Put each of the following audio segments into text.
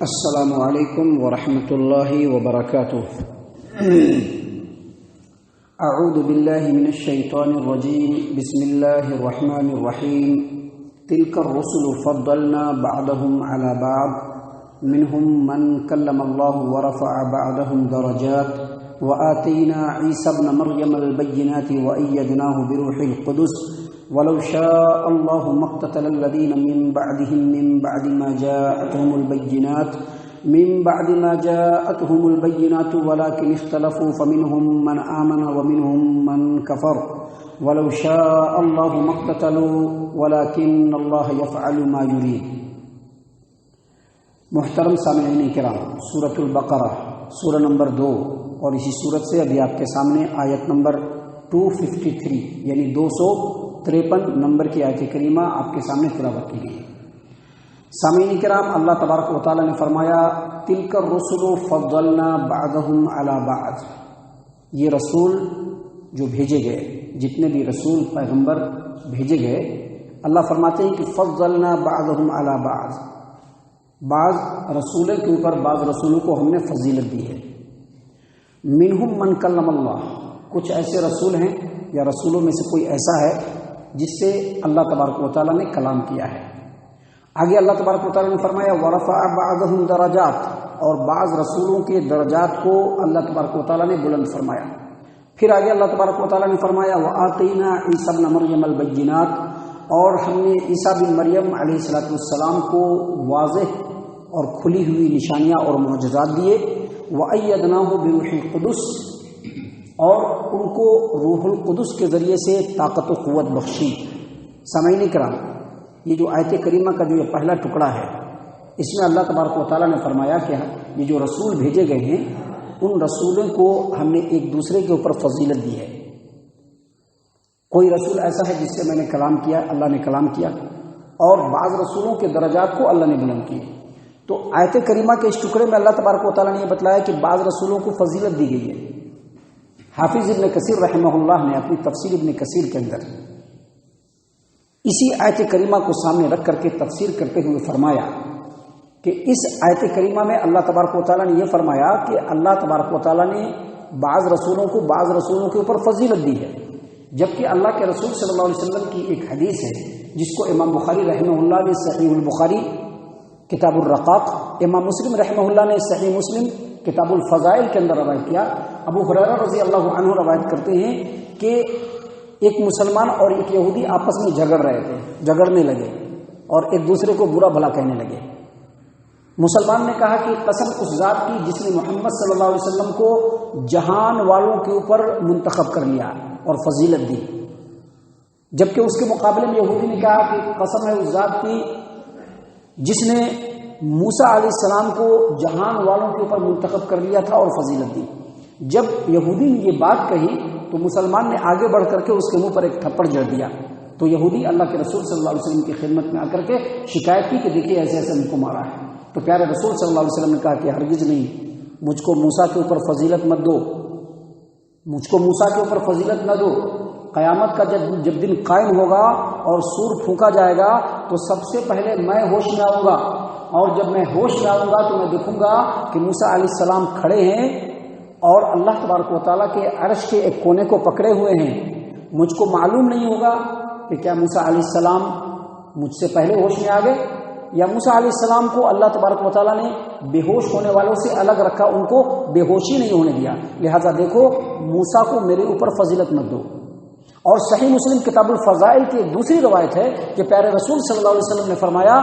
السلام علیکم ورحمۃ اللہ وبرکاتہ۔ اعوذ باللہ من الشیطان الرجیم، بسم اللہ الرحمن الرحیم۔ تلک الرسل فضلنا بعضهم على بعض منهم من کلم اللہ ورفع بعضهم درجات وآتینا عیسی ابن مریم البینات وأیدناه بروح القدس ولو شاء الله ما اقتتل الذين من بعدهم من بعد ما جاءتهم البينات ولكن اختلفوا فمنهم من آمن ومنهم من كفر ولو شاء الله ما اقتتلوا ولكن الله يفعل ما يريد۔ محترم سامعین کرام، سورۃ البقرہ سورہ نمبر 2، اور اسی سورت سے ابھی آپ کے سامنے آیت نمبر 253 یعنی 253 نمبر کی آیت کریمہ آپ کے سامنے تلاوت کی گئی۔ سامعین کرام، اللہ تبارک و تعالیٰ نے فرمایا تلک الرسل فضلنا بعضهم علی بعض، یہ رسول جو بھیجے گئے، جتنے بھی رسول پیغمبر بھیجے گئے، اللہ فرماتے ہیں کہ فضلنا بعضهم علی بعض رسولوں کے اوپر بعض رسولوں کو ہم نے فضیلت دی ہے۔ منہم من کلم اللہ، کچھ ایسے رسول ہیں یا رسولوں میں سے کوئی ایسا ہے جس سے اللہ تبارک و تعالیٰ نے کلام کیا ہے۔ آگے اللہ تبارک و تعالیٰ نے فرمایا ورفع بعضهم درجات، اور بعض رسولوں کے درجات کو اللہ تبارک و تعالیٰ نے بلند فرمایا۔ پھر آگے اللہ تبارک و تعالیٰ نے فرمایا وآتینا عیسی ابن مریم البینات، اور ہم نے عیسیٰ بن مریم علیہ السلام کو واضح اور کھلی ہوئی نشانیاں اور معجزات دیے۔ وأیدناه بروح القدس، اور ان کو روح القدس کے ذریعے سے طاقت و قوت بخشی۔ سامعین کرام، یہ جو آیت کریمہ کا جو یہ پہلا ٹکڑا ہے، اس میں اللہ تبارک و تعالیٰ نے فرمایا کہ یہ جو رسول بھیجے گئے ہیں، ان رسولوں کو ہم نے ایک دوسرے کے اوپر فضیلت دی ہے۔ کوئی رسول ایسا ہے جس سے میں نے کلام کیا، اللہ نے کلام کیا، اور بعض رسولوں کے درجات کو اللہ نے بلند کیے۔ تو آیت کریمہ کے اس ٹکڑے میں اللہ تبارک و تعالیٰ نے یہ بتلایا کہ بعض رسولوں کو فضیلت دی گئی ہے۔ حافظ ابن کثیر رحمہ اللہ نے اپنی تفسیر ابن کثیر کے اندر اسی آیت کریمہ کو سامنے رکھ کر کے تفسیر کرتے ہوئے فرمایا کہ اس آیت کریمہ میں اللہ تبارک و تعالیٰ نے یہ فرمایا کہ اللہ تبارک و تعالیٰ نے بعض رسولوں کو بعض رسولوں کے اوپر فضیلت دی ہے، جبکہ اللہ کے رسول صلی اللہ علیہ وسلم کی ایک حدیث ہے جس کو امام بخاری رحمہ اللہ نے صحیح البخاری کتاب الرقاق، امام مسلم رحمہ اللہ نے صحیح مسلم کتاب الفضائل کے اندر روایت کیا۔ ابو ہریرہ رضی اللہ عنہ روایت کرتے ہیں کہ ایک مسلمان اور ایک یہودی آپس میں جھگڑنے لگے اور ایک دوسرے کو برا بھلا کہنے لگے۔ مسلمان نے کہا کہ قسم اس ذات کی جس نے محمد صلی اللہ علیہ وسلم کو جہان والوں کے اوپر منتخب کر لیا اور فضیلت دی، جبکہ اس کے مقابلے میں یہودی نے کہا کہ قسم ہے اس ذات کی جس نے موسیٰ علیہ السلام کو جہان والوں کے اوپر منتخب کر لیا تھا اور فضیلت دی۔ جب یہودی نے یہ بات کہی تو مسلمان نے آگے بڑھ کر کے اس کے منہ پر ایک تھپڑ جڑ دیا۔ تو یہودی اللہ کے رسول صلی اللہ علیہ وسلم کی خدمت میں آ کر کے شکایت کی کہ دیکھیے ایسے ایسے ان کو مارا ہے۔ تو پیارے رسول صلی اللہ علیہ وسلم نے کہا کہ ہرگز نہیں، مجھ کو موسیٰ کے اوپر فضیلت مت دو، مجھ کو موسیٰ کے اوپر فضیلت نہ دو۔ قیامت کا جب دن قائم ہوگا اور سور پھونکا جائے گا تو سب سے پہلے میں ہوش میں آؤں گا، اور جب میں ہوش میں آؤں گا تو میں دیکھوں گا کہ موسیٰ علیہ السلام کھڑے ہیں اور اللہ تبارک و تعالیٰ کے عرش کے ایک کونے کو پکڑے ہوئے ہیں۔ مجھ کو معلوم نہیں ہوگا کہ کیا موسیٰ علیہ السلام مجھ سے پہلے ہوش میں آ گئے یا موسیٰ علیہ السلام کو اللہ تبارک و تعالیٰ نے بے ہوش ہونے والوں سے الگ رکھا، ان کو بے ہوشی نہیں ہونے دیا۔ لہذا دیکھو، موسیٰ کو میرے اوپر فضیلت مت دو۔ اور صحیح مسلم کتاب الفضائل کی ایک دوسری روایت ہے کہ پیارے رسول صلی اللہ علیہ وسلم نے فرمایا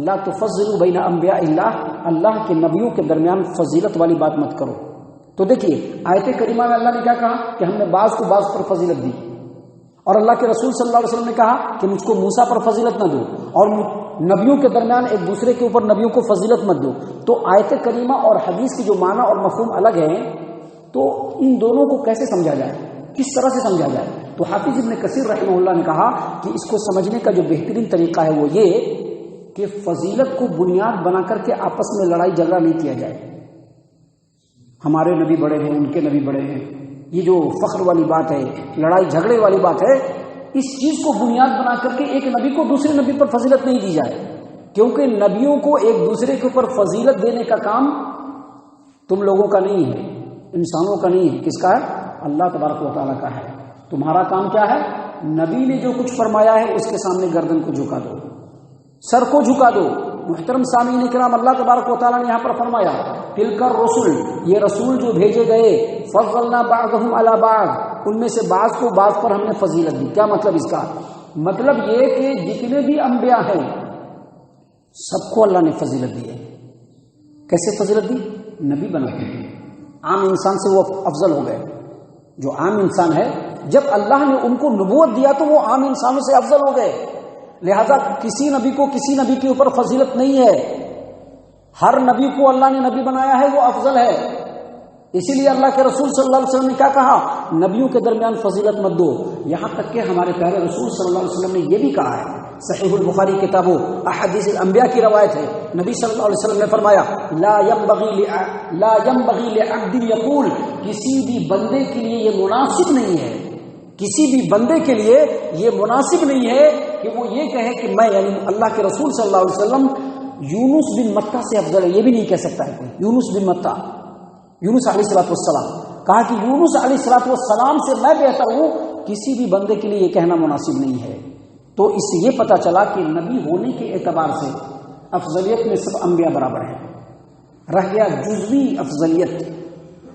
لا تفضلوا بین انبیاء اللہ، اللہ کے نبیوں کے درمیان فضیلت والی بات مت کرو۔ تو دیکھیے آیت کریمہ میں اللہ نے کیا کہا کہ ہم نے بعض کو بعض پر فضیلت دی، اور اللہ کے رسول صلی اللہ علیہ وسلم نے کہا کہ مجھ کو موسیٰ پر فضیلت نہ دو، اور نبیوں کے درمیان ایک دوسرے کے اوپر نبیوں کو فضیلت مت دو۔ تو آیت کریمہ اور حدیث کی جو معنی اور مفہوم الگ ہیں، تو ان دونوں کو کیسے سمجھا جائے، کس طرح سے سمجھا جائے؟ تو حافظ ابن کثیر رحمہ اللہ نے کہا کہ اس کو سمجھنے کا جو بہترین طریقہ ہے وہ یہ کہ فضیلت کو بنیاد بنا کر کے آپس میں لڑائی جھگڑا نہیں کیا جائے۔ ہمارے نبی بڑے ہیں، ان کے نبی بڑے ہیں، یہ جو فخر والی بات ہے، لڑائی جھگڑے والی بات ہے، اس چیز کو بنیاد بنا کر کے ایک نبی کو دوسرے نبی پر فضیلت نہیں دی جائے، کیونکہ نبیوں کو ایک دوسرے کے اوپر فضیلت دینے کا کام تم لوگوں کا نہیں ہے، انسانوں کا نہیں ہے، کس کا ہے؟ اللہ تبارک و تعالیٰ کا ہے۔ تمہارا کام کیا ہے؟ نبی نے جو کچھ فرمایا ہے اس کے سامنے گردن کو جھکا دو، سر کو جھکا دو۔ محترم سامعین کرام، اللہ تبارک و تعالیٰ نے یہاں پر فرمایا تلک الرسل، یہ رسول جو بھیجے گئے، فضلنا بعضهم علی بعض، ان میں سے بعض کو بعض پر ہم نے فضیلت دی۔ کیا مطلب اس کا؟ مطلب یہ کہ جتنے بھی انبیاء ہیں سب کو اللہ نے فضیلت دی ہے۔ کیسے فضیلت دی؟ نبی بنا کے، عام انسان سے وہ افضل ہو گئے۔ جو عام انسان ہے، جب اللہ نے ان کو نبوت دیا تو وہ عام انسانوں سے افضل ہو گئے۔ لہذا کسی نبی کو کسی نبی کے اوپر فضیلت نہیں ہے، ہر نبی کو اللہ نے نبی بنایا ہے، وہ افضل ہے۔ اسی لیے اللہ کے رسول صلی اللہ علیہ وسلم نے کیا کہا؟ نبیوں کے درمیان فضیلت مت دو۔ یہاں تک کہ ہمارے پیارے رسول صلی اللہ علیہ وسلم نے یہ بھی کہا ہے، صحیح البخاری کتاب احادیث الانبیاء کی روایت ہے، نبی صلی اللہ علیہ وسلم نے فرمایا لا ينبغي لعبد یقول، کسی بھی بندے کے لیے یہ مناسب نہیں ہے، کسی بھی بندے کے لیے یہ مناسب نہیں ہے کہ وہ یہ کہے کہ میں، یعنی اللہ کے رسول صلی اللہ علیہ وسلم، یونس بن متہ سے افضل ہے۔ یہ بھی نہیں کہہ سکتا ہے کوئی، یونس بن متہ، یونس علیہ الصلوۃ والسلام، کہا کہ یونس علیہ الصلوۃ والسلام سے میں بہتر ہوں، کسی بھی بندے کے لیے یہ کہنا مناسب نہیں ہے۔ تو اس سے یہ پتہ چلا کہ نبی ہونے کے اعتبار سے افضلیت میں سب انبیاء برابر ہیں۔ رہ گیا جزوی افضلیت،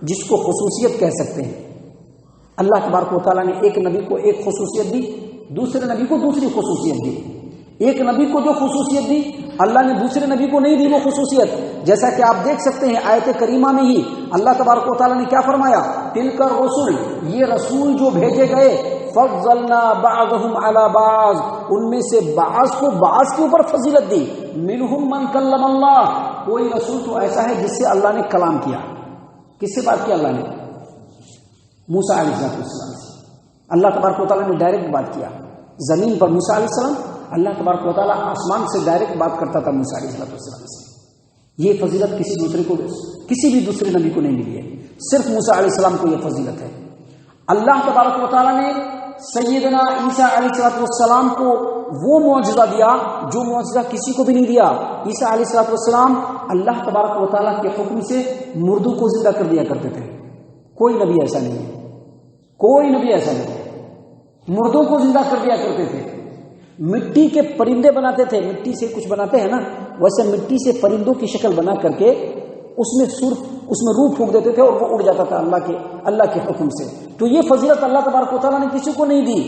جس کو خصوصیت کہہ سکتے ہیں۔ اللہ تبارک و تعالیٰ نے ایک نبی کو ایک خصوصیت دی، دوسرے نبی کو دوسری خصوصیت دی۔ ایک نبی کو جو خصوصیت دی اللہ نے دوسرے نبی کو نہیں دی وہ خصوصیت، جیسا کہ آپ دیکھ سکتے ہیں آیت کریمہ میں ہی اللہ تبارک و تعالیٰ نے کیا فرمایا؟ تلک الرسل، یہ رسول جو بھیجے گئے، فضلنا بعضهم علی بعض، ان میں سے بعض کو بعض کے اوپر فضیلت دی۔ منہم من کلم اللہ، کوئی رسول تو ایسا ہے جس سے اللہ نے کلام کیا۔ کس سے بات کیا اللہ نے؟ موسیٰ علیہ السلام سے۔ اللہ تبارک و تعالیٰ نے ڈائریکٹ بات کیا زمین پر موسیٰ علیہ السلام، اللہ تبارک و تعالیٰ آسمان سے ڈائریکٹ بات کرتا تھا موسیٰ علیہ السلام سے۔ یہ فضیلت کسی بھی دوسرے نبی کو نہیں ملی ہے، صرف موسیٰ علیہ السلام کو یہ فضیلت ہے۔ اللہ تبارک و تعالیٰ نے سیدنا عیسیٰ علیہ السلام کو وہ معجزہ دیا جو معجزہ کسی کو بھی نہیں دیا۔ عیسیٰ علیہ السلام اللہ تبارک و تعالیٰ کے حکم سے مردوں کو زندہ کر دیا کرتے تھے۔ کوئی نبی ایسا نہیں ہے، کوئی نبی ایسا نہیں ہے، مردوں کو زندہ کر دیا کرتے تھے۔ مٹی کے پرندے بناتے تھے، مٹی سے کچھ بناتے ہیں نا، ویسے مٹی سے پرندوں کی شکل بنا کر کے اس میں روح پھونک دیتے تھے اور وہ اڑ جاتا تھا اللہ کے حکم سے۔ تو یہ فضیلت اللہ تبارک و تعالیٰ نے کسی کو نہیں دی۔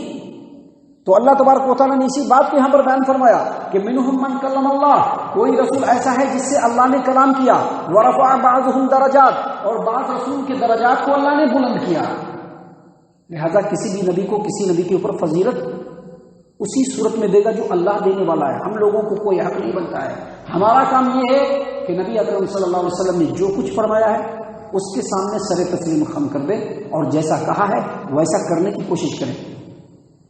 تو اللہ تبارک و تعالیٰ نے اسی بات کو یہاں پر بیان فرمایا کہ منہم من کلم اللہ، کوئی رسول ایسا ہے جس سے اللہ نے کلام کیا، ورفع بعضهم درجات، اور بعض رسول کے درجات کو اللہ نے بلند کیا۔ لہذا کسی بھی نبی کو کسی نبی کے اوپر فضیلت اسی صورت میں دے گا جو اللہ دینے والا ہے، ہم لوگوں کو کوئی حق نہیں بنتا ہے۔ ہمارا کام یہ ہے کہ نبی اکرم صلی اللہ علیہ وسلم نے جو کچھ فرمایا ہے اس کے سامنے سر تسلیم خم کر دیں اور جیسا کہا ہے ویسا کرنے کی کوشش کریں۔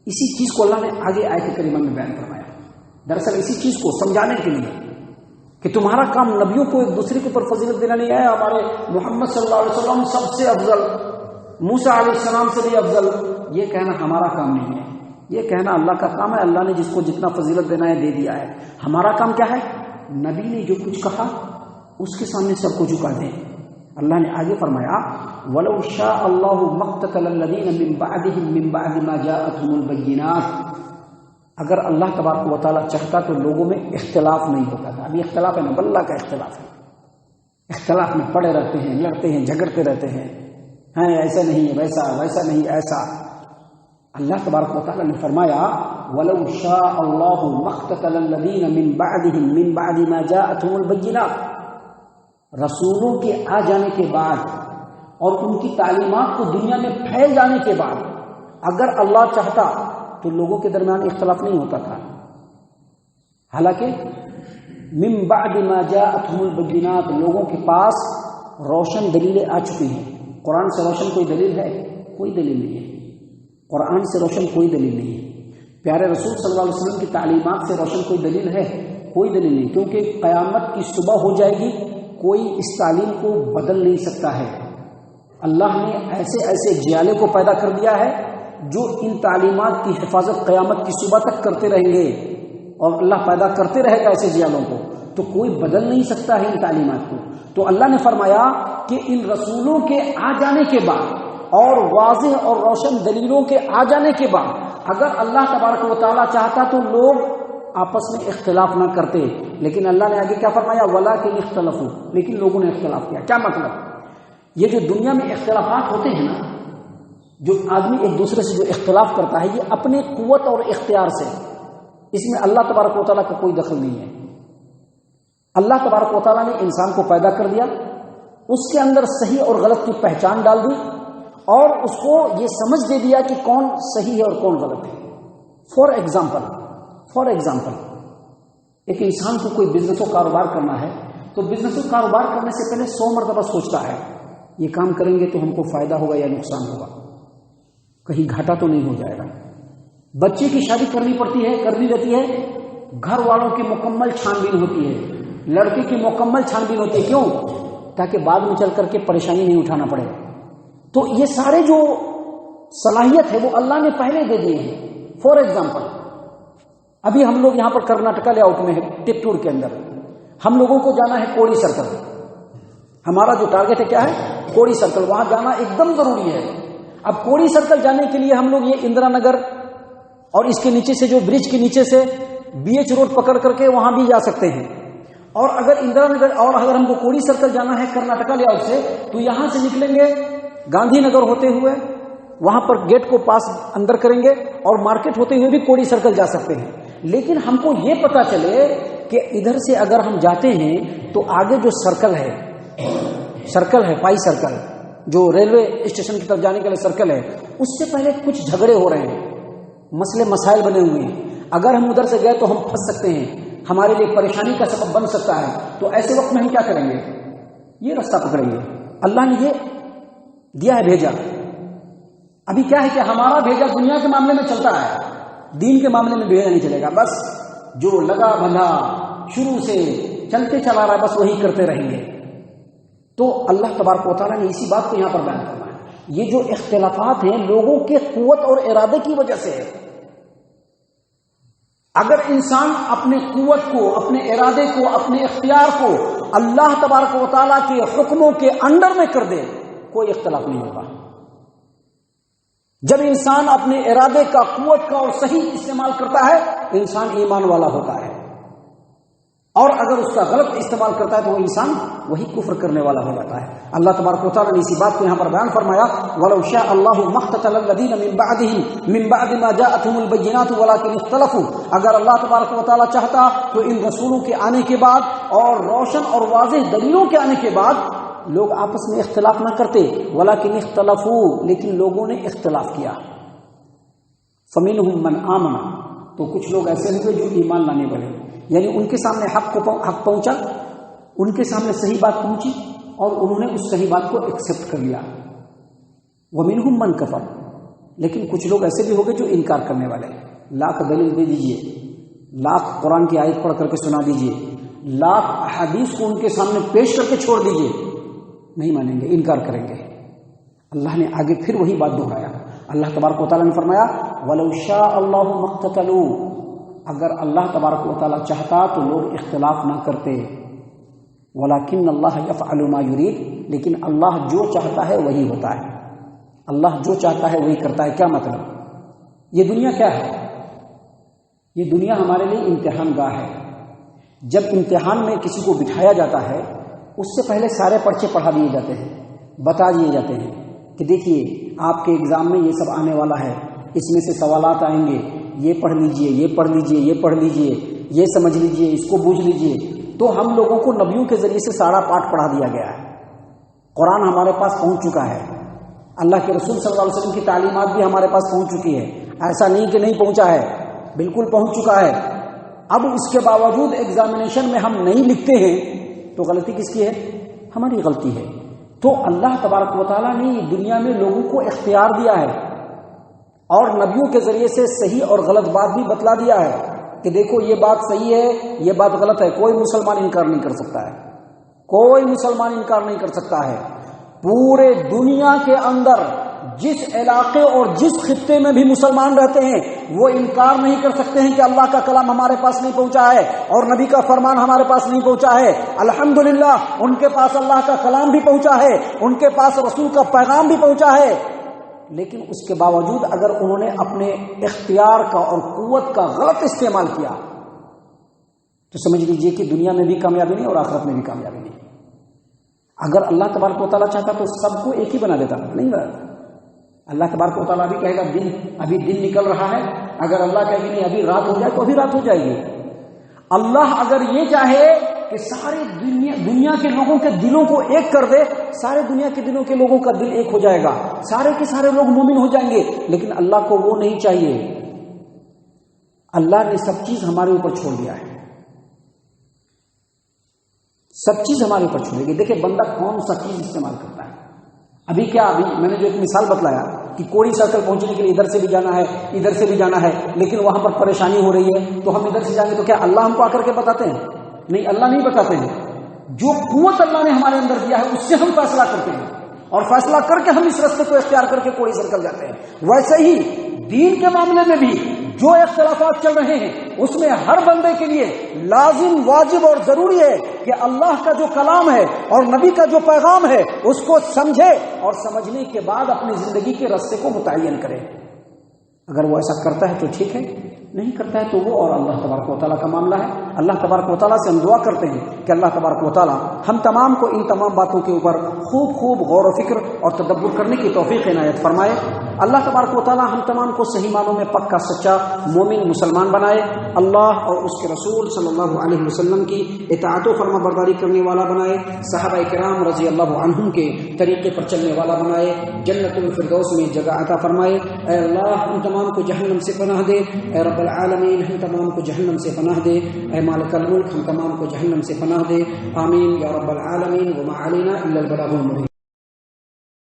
اسی چیز کو اللہ نے آگے آیت کریمہ میں بیان فرمایا، دراصل اسی چیز کو سمجھانے کے لیے کہ تمہارا کام نبیوں کو ایک دوسرے کے اوپر فضیلت دینا نہیں ہے۔ ہمارے محمد صلی اللہ علیہ وسلم سب سے افضل، موسیٰ علیہ السلام سے بھی افضل، یہ کہنا ہمارا کام نہیں ہے، یہ کہنا اللہ کا کام ہے۔ اللہ نے جس کو جتنا فضیلت دینا ہے دے دیا ہے۔ ہمارا کام کیا ہے؟ نبی نے جو کچھ کہا اس کے سامنے سب کو جھکا دیں۔ اللہ نے آگے فرمایا وَلَوْ شَاءَ اللَّهُ مَا اقْتَتَلَ الَّذِينَ مِن بَعْدِهِم مِّن بَعْدِ مَا جَاءَتْهُمُ الْبَيِّنَاتُ، اگر اللہ تبارک و تعالیٰ چاہتا تو لوگوں میں اختلاف نہیں ہوتا تھا۔ ابھی اختلاف ہے نا، بلّہ کا اختلاف ہے، اختلاف میں پڑے رہتے ہیں، لڑتے ہیں، جھگڑتے رہتے ہیں، ایسا نہیں ویسا، ویسا نہیں ایسا۔ اللہ تبارک و تعالیٰ نے فرمایا وَلَوْ شَاءَ اللَّهُ مَا اقْتَتَلَ الَّذِينَ مِن بَعْدِهِم مِّن بَعْدِ مَا جَاءَتْهُمُ الْبَيِّنَاتُ، رسولوں کے آ جانے کے بعد اور ان کی تعلیمات کو دنیا میں پھیل جانے کے بعد اگر اللہ چاہتا تو لوگوں کے درمیان اختلاف نہیں ہوتا تھا۔ حالانکہ من بعد ما جاءتهم البینات، لوگوں کے پاس روشن دلیلیں آ چکی ہیں۔ قرآن سے روشن کوئی دلیل ہے؟ کوئی دلیل نہیں ہے، قرآن سے روشن کوئی دلیل نہیں ہے۔ پیارے رسول صلی اللہ علیہ وسلم کی تعلیمات سے روشن کوئی دلیل ہے؟ کوئی دلیل نہیں، کیونکہ قیامت کی صبح ہو جائے گی، کوئی اس تعلیم کو بدل نہیں سکتا ہے۔ اللہ نے ایسے ایسے جیالے کو پیدا کر دیا ہے جو ان تعلیمات کی حفاظت قیامت کی صبح تک کرتے رہیں گے۔ اور اللہ پیدا کرتے رہے گا ایسے جیالوں کو، تو کوئی بدل نہیں سکتا ہے ان تعلیمات کو۔ تو اللہ نے فرمایا کہ ان رسولوں کے آ جانے کے بعد اور واضح اور روشن دلیلوں کے آ جانے کے بعد اگر اللہ تبارک و تعالیٰ چاہتا تو لوگ آپس میں اختلاف نہ کرتے، لیکن اللہ نے آگے کیا فرمایا؟ وَلَٰكِنِ اخْتَلَفُوا، لیکن لوگوں نے اختلاف کیا۔ کیا مطلب؟ یہ جو دنیا میں اختلافات ہوتے ہیں نا، جو آدمی ایک دوسرے سے جو اختلاف کرتا ہے یہ اپنے قوت اور اختیار سے، اس میں اللہ تبارک و تعالیٰ کا کوئی دخل نہیں ہے۔ اللہ تبارک و تعالیٰ نے انسان کو پیدا کر دیا، اس کے اندر صحیح اور غلط کی پہچان ڈال دی اور اس کو یہ سمجھ دے دیا کہ کون صحیح ہے اور کون غلط ہے۔ فار ایگزامپل ایک انسان کو کوئی بزنس و کاروبار کرنا ہے تو بزنس و کاروبار کرنے سے پہلے 100 مرتبہ سوچتا ہے یہ کام کریں گے تو ہم کو فائدہ ہوگا یا نقصان ہوگا، کہیں گھاٹا تو نہیں ہو جائے گا۔ بچے کی شادی کرنی رہتی ہے، گھر والوں کی مکمل چھان بین ہوتی ہے، لڑکے کی مکمل چھان بین ہوتی ہے۔ کیوں؟ تاکہ بعد میں چل کر کے پریشانی نہیں اٹھانا پڑے۔ تو یہ سارے جو صلاحیت ہے وہ اللہ نے پہلے دے دیے ہیں۔ فار ایگزامپل ابھی ہم لوگ یہاں پر کرناٹکا لے آؤٹ میں ہے، ٹپٹور کے اندر ہم لوگوں کو جانا ہے کوڑی سرکل۔ ہمارا جو ٹارگٹ ہے کیا ہے؟ کوڑی سرکل، وہاں جانا ایک دم ضروری ہے۔ اب کوڑی سرکل جانے کے لیے ہم لوگ یہ اندرا نگر اور اس کے نیچے سے جو برج کے نیچے سے BH روڈ پکڑ کر کے وہاں بھی جا سکتے ہیں، اور اگر اندرا نگر اور اگر ہم کو کوڑی سرکل جانا ہے کرناٹکا لے آؤٹ سے تو یہاں سے نکلیں گے گاندھی نگر ہوتے ہوئے، وہاں پر گیٹ کو پاس اندر کریں گے اور مارکیٹ ہوتے ہوئے بھی کوڑی سرکل جا سکتے ہیں۔ لیکن ہم کو یہ پتا چلے کہ ادھر سے اگر ہم جاتے ہیں تو آگے جو سرکل ہے پائی سرکل جو ریلوے اسٹیشن کی طرف جانے کے لیے سرکل ہے، اس سے پہلے کچھ جھگڑے ہو رہے ہیں، مسئلے مسائل بنے ہوئے ہیں۔ اگر ہم ادھر سے گئے تو ہم پھنس سکتے ہیں، ہمارے لیے پریشانی کا سبب بن سکتا ہے۔ تو ایسے وقت میں ہم کیا کریں گے؟ یہ راستہ پکڑیں گے۔ اللہ نے یہ دیا ہے بھیجا۔ ابھی کیا ہے کہ ہمارا بھیجا دنیا کے معاملے میں چلتا ہے، دین کے معاملے میں بھیجا نہیں چلے گا۔ بس جو لگا بندھا شروع سے چلتے چلا رہا بس وہی کرتے رہیں گے۔ تو اللہ تبارک و تعالیٰ نے اسی بات کو یہاں پر بیان کرنا ہے۔ یہ جو اختلافات ہیں لوگوں کے قوت اور ارادے کی وجہ سے ہے۔ اگر انسان اپنے قوت کو، اپنے ارادے کو، اپنے اختیار کو اللہ تبارک و تعالیٰ کے حکموں کے انڈر میں کر دے، کوئی اختلاف نہیں ہوگا۔ جب انسان اپنے ارادے کا، قوت کا اور صحیح استعمال کرتا ہے، انسان ایمان والا ہوتا ہے، اور اگر اس کا غلط استعمال کرتا ہے تو وہ انسان وہی کفر کرنے والا ہو جاتا ہے۔ اللہ تبارک و تعالیٰ نے اسی بات کو یہاں پر بیان فرمایا، وَلَوْ شَاءَ اللَّهُ مَا اقْتَتَلَ الَّذِينَ مِن بَعْدِ مَا جَاءَتْهُمُ الْبَيِّنَاتُ وَلَٰكِنِ اخْتَلَفُوا، اگر اللہ تبارک و تعالیٰ چاہتا تو ان رسولوں کے آنے کے بعد اور روشن اور واضح دلیلوں کے آنے کے بعد لوگ آپس میں اختلاف نہ کرتے، وَلَٰكِنِ اخْتَلَفُوا، لیکن لوگوں نے اختلاف کیا۔ فَمِنْهُم مَّنْ آمَنَ، تو کچھ لوگ ایسے ہوئے جو ایمان لانے والے، یعنی ان کے سامنے حق پہنچا، ان کے سامنے صحیح بات پہنچی اور انہوں نے اس صحیح بات کو ایکسپٹ کر لیا۔ وَمِنْهُم مَّن كَفَرَ، لیکن کچھ لوگ ایسے بھی ہو گئے جو انکار کرنے والے۔ لاکھ دلیل دے دیجئے، لاکھ قرآن کی آیت پڑھ کر کے سنا دیجئے، لاکھ احادیث کو ان کے سامنے پیش کر کے چھوڑ دیجئے، نہیں مانیں گے، انکار کریں گے۔ اللہ نے آگے پھر وہی بات دہرایا۔ اللہ تبارک و تعالیٰ نے فرمایا وَلَوْ شَاءَ اللَّهُ مَا اقْتَتَلُوا، اگر اللہ تبارک و تعالیٰ چاہتا تو لوگ اختلاف نہ کرتے، وَلَٰكِنَّ اللَّهَ يَفْعَلُ مَا يُرِيدُ، لیکن اللہ جو چاہتا ہے وہی ہوتا ہے، اللہ جو چاہتا ہے وہی کرتا ہے۔ کیا مطلب؟ یہ دنیا کیا ہے؟ یہ دنیا ہمارے لیے امتحان گاہ ہے۔ جب امتحان میں کسی کو بٹھایا جاتا ہے اس سے پہلے سارے پرچے پڑھا دیے جاتے ہیں، بتا دیے جاتے ہیں کہ دیکھیے آپ کے ایگزام میں یہ سب آنے والا ہے، اس میں سے سوالات آئیں گے، یہ پڑھ لیجئے، یہ پڑھ لیجئے، یہ پڑھ لیجئے، یہ سمجھ لیجئے، اس کو بوجھ لیجئے۔ تو ہم لوگوں کو نبیوں کے ذریعے سے سارا پاٹھ پڑھا دیا گیا ہے، قرآن ہمارے پاس پہنچ چکا ہے، اللہ کے رسول صلی اللہ علیہ وسلم کی تعلیمات بھی ہمارے پاس پہنچ چکی ہے۔ ایسا نہیں کہ نہیں پہنچا ہے، بالکل پہنچ چکا ہے۔ اب اس کے باوجود ایگزامینیشن میں ہم نہیں لکھتے ہیں تو غلطی کس کی ہے؟ ہماری غلطی ہے۔ تو اللہ تبارک و تعالیٰ نے دنیا میں لوگوں کو اختیار دیا ہے اور نبیوں کے ذریعے سے صحیح اور غلط بات بھی بتلا دیا ہے کہ دیکھو یہ بات صحیح ہے، یہ بات غلط ہے۔ کوئی مسلمان انکار نہیں کر سکتا ہے، کوئی مسلمان انکار نہیں کر سکتا ہے۔ پورے دنیا کے اندر جس علاقے اور جس خطے میں بھی مسلمان رہتے ہیں وہ انکار نہیں کر سکتے ہیں کہ اللہ کا کلام ہمارے پاس نہیں پہنچا ہے اور نبی کا فرمان ہمارے پاس نہیں پہنچا ہے۔ الحمدللہ ان کے پاس اللہ کا کلام بھی پہنچا ہے، ان کے پاس رسول کا پیغام بھی پہنچا ہے، لیکن اس کے باوجود اگر انہوں نے اپنے اختیار کا اور قوت کا غلط استعمال کیا تو سمجھ لیجئے کہ دنیا میں بھی کامیابی نہیں اور آخرت میں بھی کامیابی نہیں۔ اگر اللہ تبارک و تعالیٰ چاہتا تو سب کو ایک ہی بنا دیتا، نہیں بنا۔ اللہ تبارک و تعالیٰ بھی کہے گا ابھی دن نکل رہا ہے، اگر اللہ کہے گی نہیں ابھی رات ہو جائے تو ابھی رات ہو جائے گی۔ اللہ اگر یہ چاہے کہ سارے دنیا کے لوگوں کے دلوں کو ایک کر دے، سارے دنیا کے دلوں کے لوگوں کا دل ایک ہو جائے گا، سارے کے سارے لوگ مومن ہو جائیں گے، لیکن اللہ کو وہ نہیں چاہیے۔ اللہ نے سب چیز ہمارے اوپر چھوڑ دیا ہے، سب چیز ہمارے اوپر چھوڑے گی۔ دیکھیں بندہ کون سا چیز استعمال کرتا ہے۔ ابھی میں نے جو ایک مثال بتلایا کہ کوڑی سرکل پہنچنے کے لیے ادھر سے بھی جانا ہے ادھر سے بھی جانا ہے، لیکن وہاں پر پریشانی ہو رہی ہے تو ہم ادھر سے جائیں گے تو کیا اللہ ہم کو آ کر کے بتاتے ہیں؟ نہیں، اللہ نہیں بتاتے ہیں۔ جو قوت اللہ نے ہمارے اندر دیا ہے اس سے ہم فیصلہ کرتے ہیں اور فیصلہ کر کے ہم اس راستے کو اختیار کر کے کوڑی سرکل جاتے ہیں۔ ویسے ہی دین کے معاملے میں بھی جو اختلافات چل رہے ہیں اس میں ہر بندے کے لیے لازم، واجب اور ضروری ہے کہ اللہ کا جو کلام ہے اور نبی کا جو پیغام ہے اس کو سمجھے اور سمجھنے کے بعد اپنی زندگی کے راستے کو متعین کرے۔ اگر وہ ایسا کرتا ہے تو ٹھیک ہے، نہیں کرتا ہے تو وہ اور اللہ تبارک و تعالیٰ کا معاملہ ہے۔ اللہ تبارک و تعالیٰ سے ہم دعا کرتے ہیں کہ اللہ تبارک و تعالیٰ ہم تمام کو ان تمام باتوں کے اوپر خوب غور و فکر اور تدبر کرنے کی توفیق عنایت فرمائے۔ اللہ تبارک و تعالیٰ ہم تمام کو صحیح معنوں میں پکا سچا مومن مسلمان بنائے، اللہ اور اس کے رسول صلی اللہ علیہ وسلم کی اطاعت و فرما برداری کرنے والا بنائے، صحابہ کرام رضی اللہ عنہم کے طریقے پر چلنے والا بنائے، جنت الفردوس میں جگہ عطا فرمائے۔ اے اللہ ہم تمام کو جہنم سے پناہ دے، اے رب العالمین ہم تمام کو جہنم سے پناہ دے، اے مالک الملک ہم تمام کو جہنم سے پناہ دے، آمین یا رب العالمین۔ وما علینا الا البلاغ المبین۔